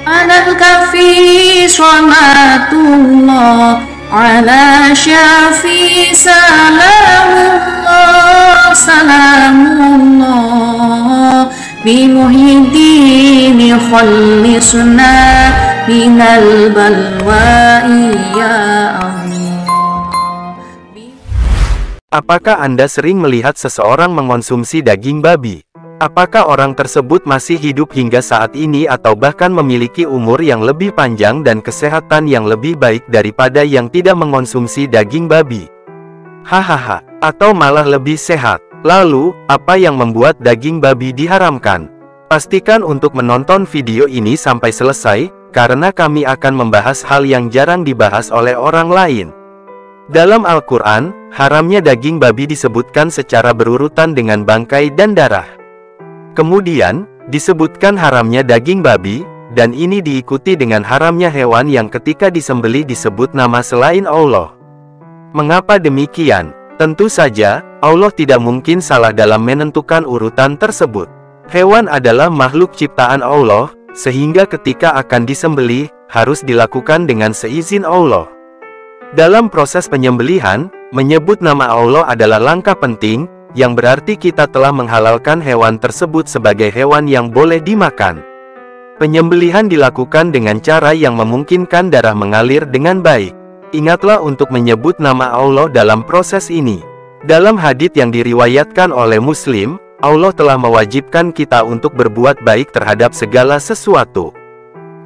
Alal kafi salatullah ala syafi salamullah salamullah bimuhyiddin khallisna minal balwa'i ya Allah. Apakah Anda sering melihat seseorang mengonsumsi daging babi? Apakah orang tersebut masih hidup hingga saat ini atau bahkan memiliki umur yang lebih panjang dan kesehatan yang lebih baik daripada yang tidak mengonsumsi daging babi? Hahaha, atau malah lebih sehat. Lalu, apa yang membuat daging babi diharamkan? Pastikan untuk menonton video ini sampai selesai, karena kami akan membahas hal yang jarang dibahas oleh orang lain. Dalam Al-Quran, haramnya daging babi disebutkan secara berurutan dengan bangkai dan darah. Kemudian, disebutkan haramnya daging babi, dan ini diikuti dengan haramnya hewan yang ketika disembelih disebut nama selain Allah. Mengapa demikian? Tentu saja, Allah tidak mungkin salah dalam menentukan urutan tersebut. Hewan adalah makhluk ciptaan Allah, sehingga ketika akan disembelih, harus dilakukan dengan seizin Allah. Dalam proses penyembelihan, menyebut nama Allah adalah langkah penting, yang berarti kita telah menghalalkan hewan tersebut sebagai hewan yang boleh dimakan. Penyembelihan dilakukan dengan cara yang memungkinkan darah mengalir dengan baik. Ingatlah untuk menyebut nama Allah dalam proses ini. Dalam hadits yang diriwayatkan oleh Muslim, Allah telah mewajibkan kita untuk berbuat baik terhadap segala sesuatu.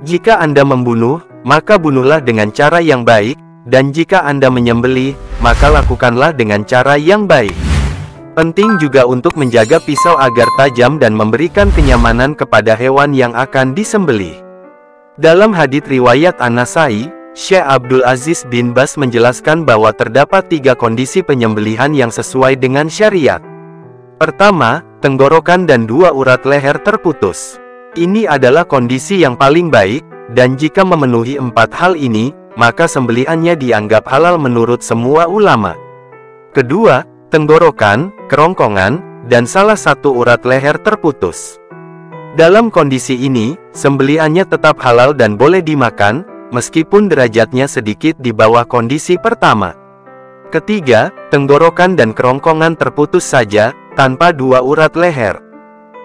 Jika Anda membunuh, maka bunuhlah dengan cara yang baik, dan jika Anda menyembelih, maka lakukanlah dengan cara yang baik. Penting juga untuk menjaga pisau agar tajam dan memberikan kenyamanan kepada hewan yang akan disembelih. Dalam hadits riwayat An-Nasai, Syekh Abdul Aziz bin Bas menjelaskan bahwa terdapat 3 kondisi penyembelihan yang sesuai dengan syariat. Pertama, tenggorokan dan 2 urat leher terputus. Ini adalah kondisi yang paling baik, dan jika memenuhi 4 hal ini, maka sembelihannya dianggap halal menurut semua ulama. Kedua, tenggorokan, kerongkongan, dan salah satu urat leher terputus. Dalam kondisi ini, sembelihannya tetap halal dan boleh dimakan, meskipun derajatnya sedikit di bawah kondisi pertama. Ketiga, tenggorokan dan kerongkongan terputus saja, tanpa 2 urat leher.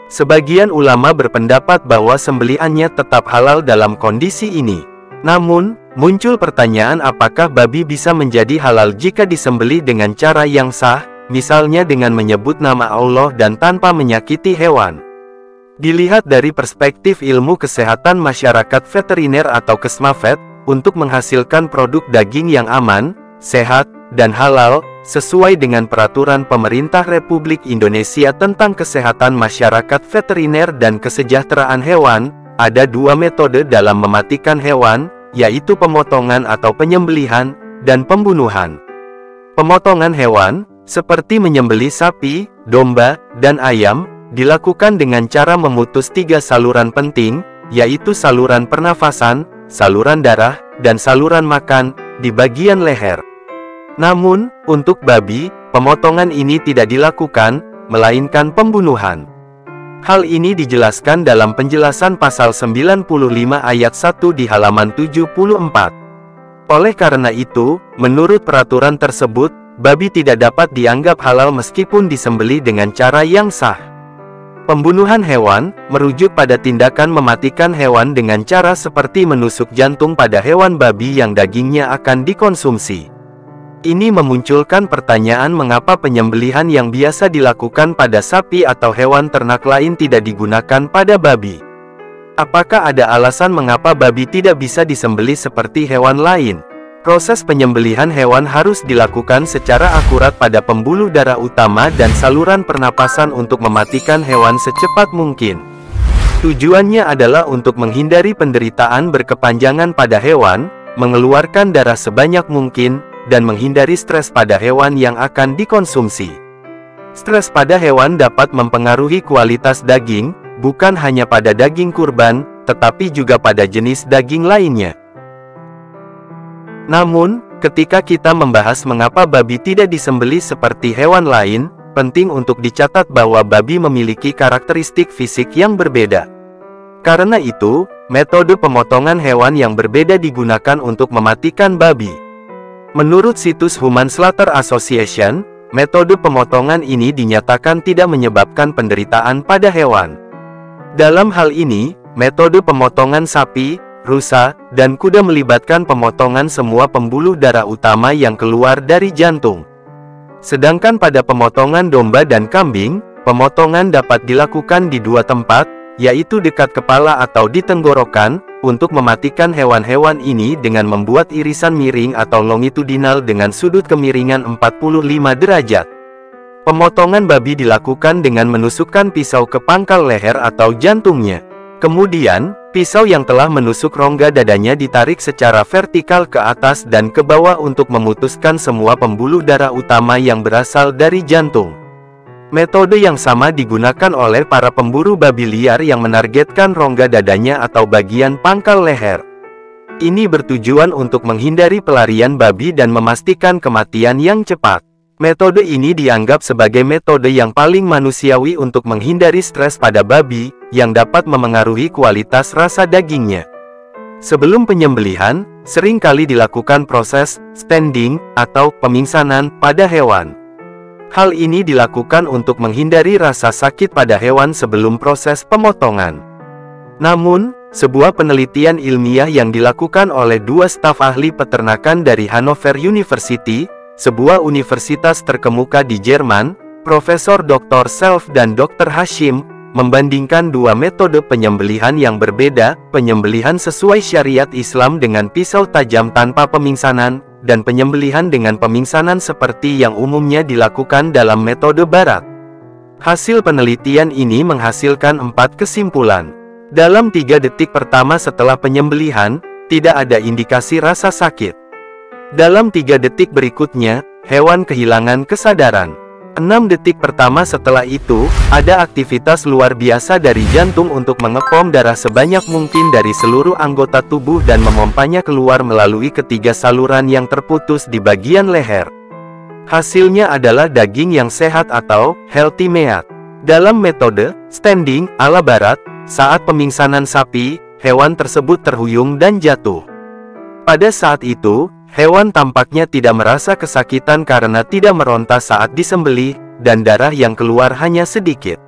Sebagian ulama berpendapat bahwa sembelihannya tetap halal dalam kondisi ini. Namun, muncul pertanyaan apakah babi bisa menjadi halal jika disembelih dengan cara yang sah, misalnya dengan menyebut nama Allah dan tanpa menyakiti hewan. Dilihat dari perspektif ilmu kesehatan masyarakat veteriner atau Kesmafet, untuk menghasilkan produk daging yang aman, sehat, dan halal, sesuai dengan peraturan Pemerintah Republik Indonesia tentang Kesehatan Masyarakat Veteriner dan Kesejahteraan Hewan, ada 2 metode dalam mematikan hewan, yaitu pemotongan atau penyembelihan, dan pembunuhan. Pemotongan hewan, seperti menyembelih sapi, domba, dan ayam, dilakukan dengan cara memutus 3 saluran penting, yaitu saluran pernafasan, saluran darah, dan saluran makan, di bagian leher. Namun, untuk babi, pemotongan ini tidak dilakukan, melainkan pembunuhan. Hal ini dijelaskan dalam penjelasan pasal 95 ayat 1 di halaman 74. Oleh karena itu, menurut peraturan tersebut, babi tidak dapat dianggap halal meskipun disembelih dengan cara yang sah. Pembunuhan hewan, merujuk pada tindakan mematikan hewan dengan cara seperti menusuk jantung pada hewan babi yang dagingnya akan dikonsumsi. Ini memunculkan pertanyaan mengapa penyembelihan yang biasa dilakukan pada sapi atau hewan ternak lain tidak digunakan pada babi. Apakah ada alasan mengapa babi tidak bisa disembelih seperti hewan lain? Proses penyembelihan hewan harus dilakukan secara akurat pada pembuluh darah utama dan saluran pernapasan untuk mematikan hewan secepat mungkin. Tujuannya adalah untuk menghindari penderitaan berkepanjangan pada hewan, mengeluarkan darah sebanyak mungkin, dan menghindari stres pada hewan yang akan dikonsumsi. Stres pada hewan dapat mempengaruhi kualitas daging, bukan hanya pada daging kurban, tetapi juga pada jenis daging lainnya. Namun, ketika kita membahas mengapa babi tidak disembelih seperti hewan lain, penting untuk dicatat bahwa babi memiliki karakteristik fisik yang berbeda. Karena itu, metode pemotongan hewan yang berbeda digunakan untuk mematikan babi. Menurut situs Human Slaughter Association, metode pemotongan ini dinyatakan tidak menyebabkan penderitaan pada hewan. Dalam hal ini, metode pemotongan sapi, rusa, dan kuda melibatkan pemotongan semua pembuluh darah utama yang keluar dari jantung. Sedangkan pada pemotongan domba dan kambing, pemotongan dapat dilakukan di dua tempat, yaitu dekat kepala atau di tenggorokan, untuk mematikan hewan-hewan ini dengan membuat irisan miring atau longitudinal dengan sudut kemiringan 45 derajat. Pemotongan babi dilakukan dengan menusukkan pisau ke pangkal leher atau jantungnya. Kemudian, pisau yang telah menusuk rongga dadanya ditarik secara vertikal ke atas dan ke bawah untuk memutuskan semua pembuluh darah utama yang berasal dari jantung. Metode yang sama digunakan oleh para pemburu babi liar yang menargetkan rongga dadanya atau bagian pangkal leher. Ini bertujuan untuk menghindari pelarian babi dan memastikan kematian yang cepat. Metode ini dianggap sebagai metode yang paling manusiawi untuk menghindari stres pada babi, yang dapat memengaruhi kualitas rasa dagingnya. Sebelum penyembelihan, sering kali dilakukan proses standing atau pemingsanan pada hewan. Hal ini dilakukan untuk menghindari rasa sakit pada hewan sebelum proses pemotongan. Namun, sebuah penelitian ilmiah yang dilakukan oleh dua staf ahli peternakan dari Hannover University, sebuah universitas terkemuka di Jerman, Profesor Dr. Self dan Dr. Hashim, membandingkan dua metode penyembelihan yang berbeda, penyembelihan sesuai syariat Islam dengan pisau tajam tanpa pemingsanan, dan penyembelihan dengan pemingsanan seperti yang umumnya dilakukan dalam metode barat. Hasil penelitian ini menghasilkan 4 kesimpulan. Dalam 3 detik pertama setelah penyembelihan, tidak ada indikasi rasa sakit. Dalam 3 detik berikutnya, hewan kehilangan kesadaran. 6 detik pertama setelah itu, ada aktivitas luar biasa dari jantung untuk mengepom darah sebanyak mungkin dari seluruh anggota tubuh dan memompanya keluar melalui ketiga saluran yang terputus di bagian leher. Hasilnya adalah daging yang sehat atau healthy meat. Dalam metode standing ala barat, saat pemingsanan sapi, hewan tersebut terhuyung dan jatuh. Pada saat itu, hewan tampaknya tidak merasa kesakitan karena tidak meronta saat disembelih, dan darah yang keluar hanya sedikit.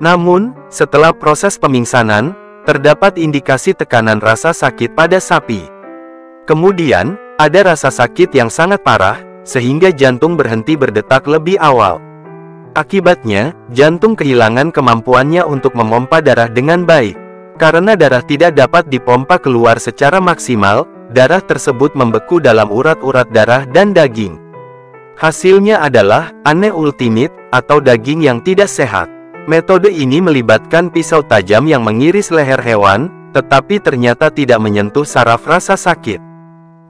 Namun, setelah proses pemingsanan, terdapat indikasi tekanan rasa sakit pada sapi. Kemudian, ada rasa sakit yang sangat parah, sehingga jantung berhenti berdetak lebih awal. Akibatnya, jantung kehilangan kemampuannya untuk memompa darah dengan baik. Karena darah tidak dapat dipompa keluar secara maksimal, darah tersebut membeku dalam urat-urat darah dan daging. Hasilnya adalah aneultimate atau daging yang tidak sehat. Metode ini melibatkan pisau tajam yang mengiris leher hewan, tetapi ternyata tidak menyentuh saraf rasa sakit.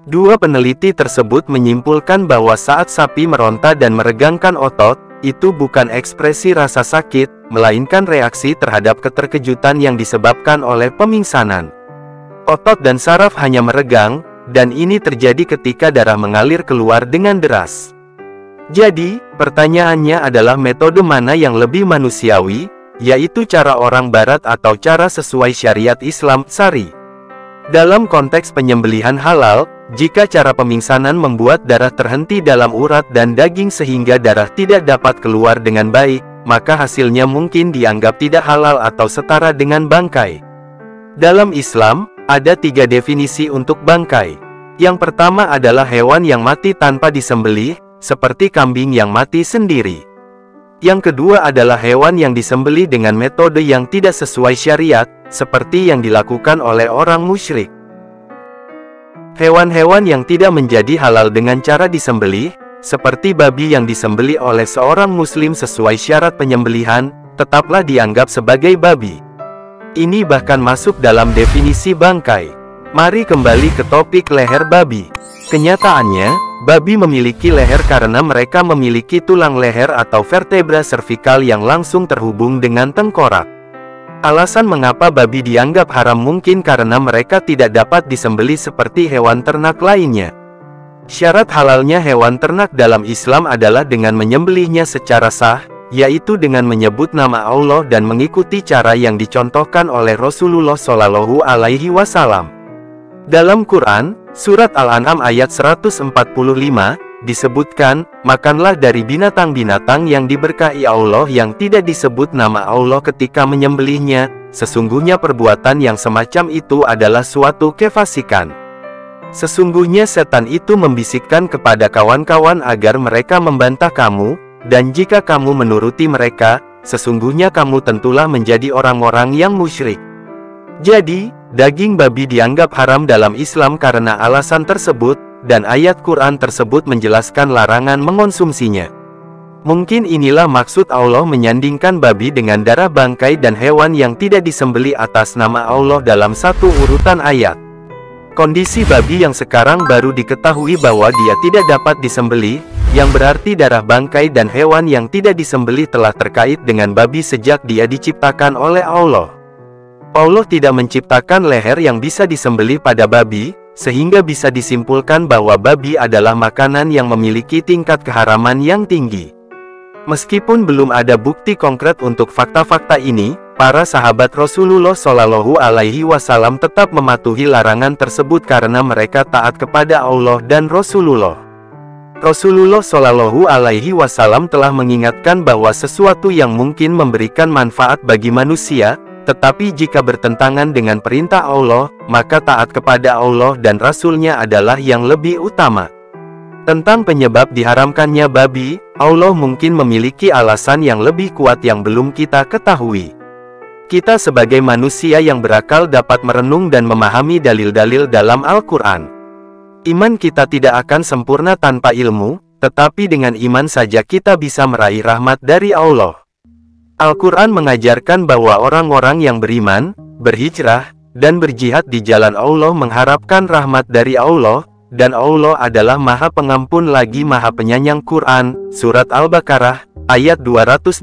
Dua peneliti tersebut menyimpulkan bahwa saat sapi meronta dan meregangkan otot, itu bukan ekspresi rasa sakit, melainkan reaksi terhadap keterkejutan yang disebabkan oleh pemingsanan. Otot dan saraf hanya meregang, dan ini terjadi ketika darah mengalir keluar dengan deras. Jadi, pertanyaannya adalah metode mana yang lebih manusiawi, yaitu cara orang barat atau cara sesuai syariat Islam, Syari. Dalam konteks penyembelihan halal, jika cara pemingsanan membuat darah terhenti dalam urat dan daging sehingga darah tidak dapat keluar dengan baik, maka hasilnya mungkin dianggap tidak halal atau setara dengan bangkai. Dalam Islam, ada 3 definisi untuk bangkai. Yang pertama adalah hewan yang mati tanpa disembelih, seperti kambing yang mati sendiri. Yang kedua adalah hewan yang disembelih dengan metode yang tidak sesuai syariat, seperti yang dilakukan oleh orang musyrik. Hewan-hewan yang tidak menjadi halal dengan cara disembelih, seperti babi yang disembelih oleh seorang muslim sesuai syarat penyembelihan, tetaplah dianggap sebagai babi. Ini bahkan masuk dalam definisi bangkai. Mari kembali ke topik leher babi. Kenyataannya, babi memiliki leher karena mereka memiliki tulang leher atau vertebra servikal yang langsung terhubung dengan tengkorak. Alasan mengapa babi dianggap haram mungkin karena mereka tidak dapat disembelih seperti hewan ternak lainnya. Syarat halalnya hewan ternak dalam Islam adalah dengan menyembelihnya secara sah, yaitu dengan menyebut nama Allah dan mengikuti cara yang dicontohkan oleh Rasulullah Shallallahu Alaihi Wasallam. Dalam Quran, Surat Al-An'am ayat 145, disebutkan, makanlah dari binatang-binatang yang diberkahi Allah yang tidak disebut nama Allah ketika menyembelihnya, sesungguhnya perbuatan yang semacam itu adalah suatu kefasikan. Sesungguhnya setan itu membisikkan kepada kawan-kawan agar mereka membantah kamu, dan jika kamu menuruti mereka, sesungguhnya kamu tentulah menjadi orang-orang yang musyrik. Jadi, daging babi dianggap haram dalam Islam karena alasan tersebut, dan ayat Quran tersebut menjelaskan larangan mengonsumsinya. Mungkin inilah maksud Allah menyandingkan babi dengan darah bangkai dan hewan yang tidak disembelih atas nama Allah dalam satu urutan ayat. Kondisi babi yang sekarang baru diketahui bahwa dia tidak dapat disembelih, yang berarti darah bangkai dan hewan yang tidak disembelih telah terkait dengan babi sejak dia diciptakan oleh Allah. Allah tidak menciptakan leher yang bisa disembelih pada babi, sehingga bisa disimpulkan bahwa babi adalah makanan yang memiliki tingkat keharaman yang tinggi. Meskipun belum ada bukti konkret untuk fakta-fakta ini, para sahabat Rasulullah Shallallahu Alaihi Wasallam tetap mematuhi larangan tersebut karena mereka taat kepada Allah dan Rasulullah. Rasulullah Shallallahu Alaihi Wasallam telah mengingatkan bahwa sesuatu yang mungkin memberikan manfaat bagi manusia, tetapi jika bertentangan dengan perintah Allah, maka taat kepada Allah dan Rasul-Nya adalah yang lebih utama. Tentang penyebab diharamkannya babi, Allah mungkin memiliki alasan yang lebih kuat yang belum kita ketahui. Kita sebagai manusia yang berakal dapat merenung dan memahami dalil-dalil dalam Al-Quran. Iman kita tidak akan sempurna tanpa ilmu, tetapi dengan iman saja kita bisa meraih rahmat dari Allah. Al-Quran mengajarkan bahwa orang-orang yang beriman, berhijrah, dan berjihad di jalan Allah mengharapkan rahmat dari Allah, dan Allah adalah Maha Pengampun lagi Maha Penyayang. Quran, Surat Al-Baqarah, ayat 218.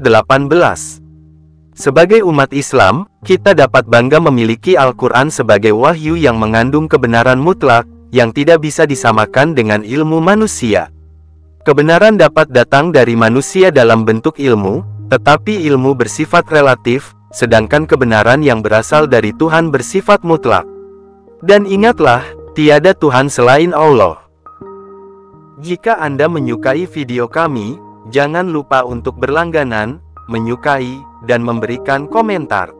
Sebagai umat Islam, kita dapat bangga memiliki Al-Quran sebagai wahyu yang mengandung kebenaran mutlak, yang tidak bisa disamakan dengan ilmu manusia. Kebenaran dapat datang dari manusia dalam bentuk ilmu, tetapi ilmu bersifat relatif, sedangkan kebenaran yang berasal dari Tuhan bersifat mutlak. Dan ingatlah, tiada Tuhan selain Allah. Jika Anda menyukai video kami, jangan lupa untuk berlangganan, menyukai, dan memberikan komentar.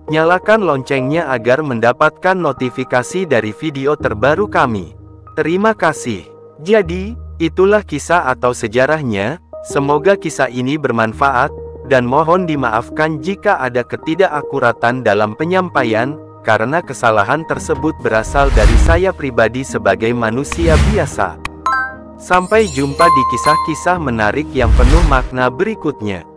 Nyalakan loncengnya agar mendapatkan notifikasi dari video terbaru kami. Terima kasih. Jadi, itulah kisah atau sejarahnya. Semoga kisah ini bermanfaat, dan mohon dimaafkan jika ada ketidakakuratan dalam penyampaian, karena kesalahan tersebut berasal dari saya pribadi sebagai manusia biasa. Sampai jumpa di kisah-kisah menarik yang penuh makna berikutnya.